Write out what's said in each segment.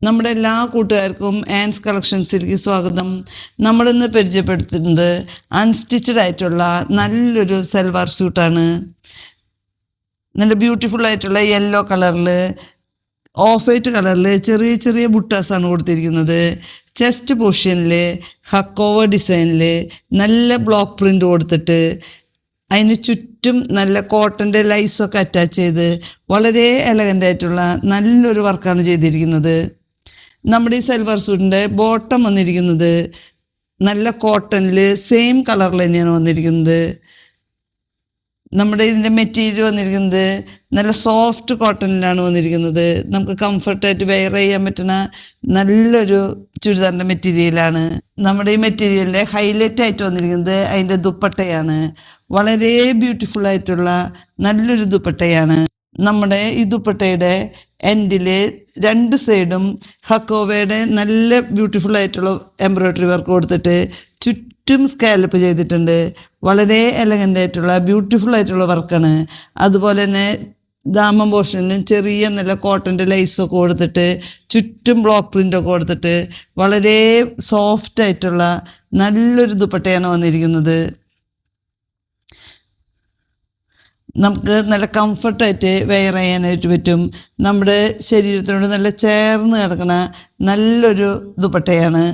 നമ്മുടെ എല്ലാ കൂട്ടുകാർക്കും ആൻസ് കളക്ഷൻസിലേക്ക് സ്വാഗതം. നമ്മളിന്ന് പരിചയപ്പെടുത്തുന്നത് അൺസ്റ്റിച്ചഡ് ആയിട്ടുള്ള നല്ലൊരു സൽവാർ സ്യൂട്ടാണ്. നല്ല ബ്യൂട്ടിഫുൾ ആയിട്ടുള്ള യെല്ലോ കളറിൽ, ഓഫ് വൈറ്റ് കളറിൽ ചെറിയ ചെറിയ ബുട്ടാസാണ് കൊടുത്തിരിക്കുന്നത്. ചെസ്റ്റ് പോർഷനിൽ ഹക്കോവർ ഡിസൈനിൽ നല്ല ബ്ലോക്ക് പ്രിൻ്റ് കൊടുത്തിട്ട് അതിന് ചുറ്റും നല്ല കോട്ടൻ്റെ ലൈസൊക്കെ അറ്റാച്ച് ചെയ്ത് വളരെ എലഗൻ്റ് ആയിട്ടുള്ള നല്ലൊരു വർക്കാണ് ചെയ്തിരിക്കുന്നത്. നമ്മുടെ ഈ സൽവാർ സ്യൂട്ടിൻ്റെ ബോട്ടം വന്നിരിക്കുന്നത് നല്ല കോട്ടണിൽ സെയിം കളറിൽ തന്നെയാണ് വന്നിരിക്കുന്നത്. നമ്മുടെ ഇതിൻ്റെ മെറ്റീരിയൽ വന്നിരിക്കുന്നത് നല്ല സോഫ്റ്റ് കോട്ടണിലാണ് വന്നിരിക്കുന്നത്. നമുക്ക് കംഫർട്ടായിട്ട് വെയർ ചെയ്യാൻ പറ്റുന്ന നല്ലൊരു ചുരിദാറിൻ്റെ മെറ്റീരിയലാണ്. നമ്മുടെ ഈ മെറ്റീരിയലിൻ്റെ ഹൈലൈറ്റ് ആയിട്ട് വന്നിരിക്കുന്നത് അതിൻ്റെ ദുപ്പട്ടയാണ്. വളരെ ബ്യൂട്ടിഫുൾ ആയിട്ടുള്ള നല്ലൊരു ദുപ്പട്ടയാണ്. നമ്മുടെ ഈ ദുപ്പട്ടയുടെ എൻഡിൽ രണ്ട് സൈഡും ഹക്കോവയുടെ നല്ല ബ്യൂട്ടിഫുൾ ആയിട്ടുള്ള എംബ്രോയ്ഡറി വർക്ക് കൊടുത്തിട്ട് ചുറ്റും സ്കാലപ്പ് ചെയ്തിട്ടുണ്ട്. വളരെ എലഗൻ്റ് ആയിട്ടുള്ള ബ്യൂട്ടിഫുൾ ആയിട്ടുള്ള വർക്കാണ്. അതുപോലെ തന്നെ ദാമം പോർഷനിലും ചെറിയ നല്ല കോട്ടൻ്റെ ലൈസൊക്കെ കൊടുത്തിട്ട് ചുറ്റും ബ്ലോക്ക് പ്രിൻ്റൊക്കെ കൊടുത്തിട്ട് വളരെ സോഫ്റ്റ് ആയിട്ടുള്ള നല്ലൊരു ദുപ്പട്ടയാണ് വന്നിരിക്കുന്നത്. നമുക്ക് നല്ല കംഫർട്ടായിട്ട് വെയർ ചെയ്യാനായിട്ട് പറ്റും. നമ്മുടെ ശരീരത്തിനോട് നല്ല ചേർന്ന് കിടക്കുന്ന നല്ലൊരു ദുപ്പട്ടയാണ്.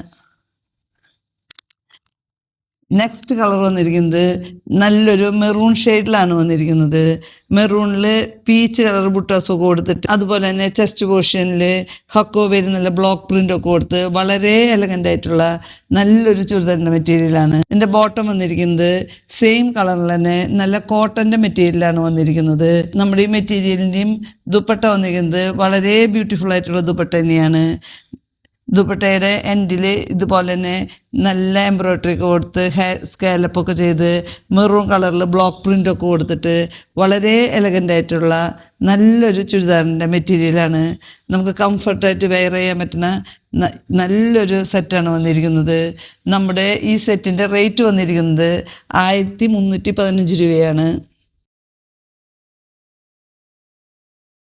നെക്സ്റ്റ് കളർ വന്നിരിക്കുന്നത് നല്ലൊരു മെറൂൺ ഷെയ്ഡിലാണ് വന്നിരിക്കുന്നത്. മെറൂണിൽ പീച്ച് കളർ ബുട്ടാസൊക്കെ കൊടുത്തിട്ട് അതുപോലെ തന്നെ ചെസ്റ്റ് പോർഷനിൽ ഹക്കോവയിൽ നല്ല ബ്ലോക്ക് പ്രിൻ്റൊക്കെ കൊടുത്ത് വളരെ എലഗൻ്റ് ആയിട്ടുള്ള നല്ലൊരു ചുരിദാറിൻ്റെ മെറ്റീരിയലാണ്. ഇതിൻ്റെ ബോട്ടം വന്നിരിക്കുന്നത് സെയിം കളറിൽ തന്നെ നല്ല കോട്ടൻ്റെ മെറ്റീരിയലാണ് വന്നിരിക്കുന്നത്. നമ്മുടെ ഈ മെറ്റീരിയലിൻ്റെയും ദുപ്പട്ട വന്നിരിക്കുന്നത് വളരെ ബ്യൂട്ടിഫുൾ ആയിട്ടുള്ള ദുപ്പട്ട തന്നെയാണ്. ദുപ്പട്ടയുടെ എൻഡിൽ ഇതുപോലെ തന്നെ നല്ല എംബ്രോയ്ഡറി ഒക്കെ കൊടുത്ത് സ്കാലപ്പൊക്കെ ചെയ്ത് മെറൂൺ കളറിൽ ബ്ലോക്ക് പ്രിൻ്റൊക്കെ കൊടുത്തിട്ട് വളരെ എലഗൻ്റ് ആയിട്ടുള്ള നല്ലൊരു ചുരിദാറിൻ്റെ മെറ്റീരിയലാണ്. നമുക്ക് കംഫർട്ടായിട്ട് വെയർ ചെയ്യാൻ പറ്റുന്ന നല്ലൊരു സെറ്റാണ് വന്നിരിക്കുന്നത്. നമ്മുടെ ഈ സെറ്റിൻ്റെ റേറ്റ് വന്നിരിക്കുന്നത് 1315 രൂപയാണ്.